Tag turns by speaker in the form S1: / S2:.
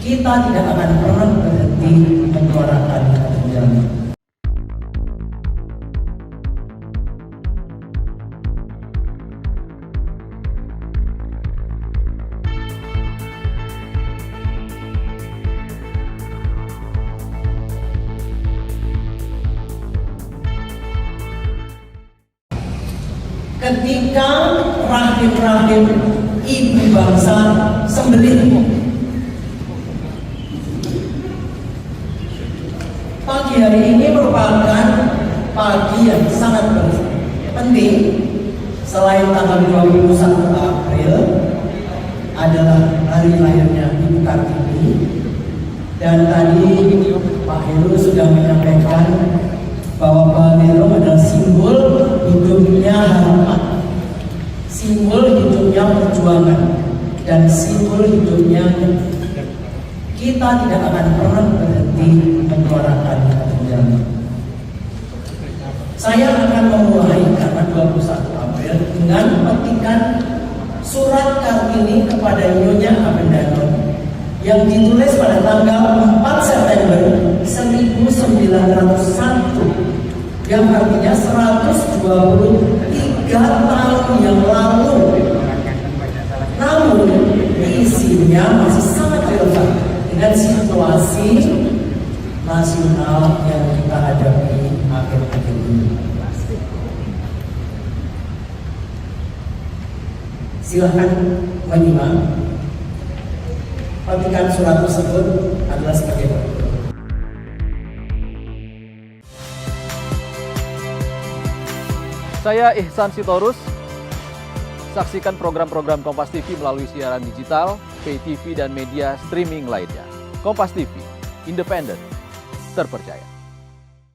S1: kita tidak akan pernah berhenti menyuarakan keadilan. Ketika rahim-rahim ibu bangsa sembelih, pagi hari ini merupakan pagi yang sangat penting. Selain tanggal 21 April adalah hari lahirnya Ibu Kartini, dan tadi Pak Heru sudah menyampaikan bahwa bendera adalah simbol hidupnya harapan, simbol hidupnya perjuangan, dan simbol hidupnya kita tidak akan pernah berhenti menyuarakan keadilan. Saya akan memulai karena 21 April dengan petikan surat Kartini kepada Nyonya Abendanon yang ditulis pada tanggal 4 September 1901, yang artinya 123 tahun yang lalu. Namun isinya masih sangat relevan dengan situasi nasional yang kita hadapi akhir-akhir ini. Silahkan menyimak. Petikan surat tersebut adalah sebagai berikut.
S2: Saya Ihsan Sitorus. Saksikan program-program Kompas TV melalui siaran digital, pay TV, dan media streaming lainnya. Kompas TV, independen, terpercaya.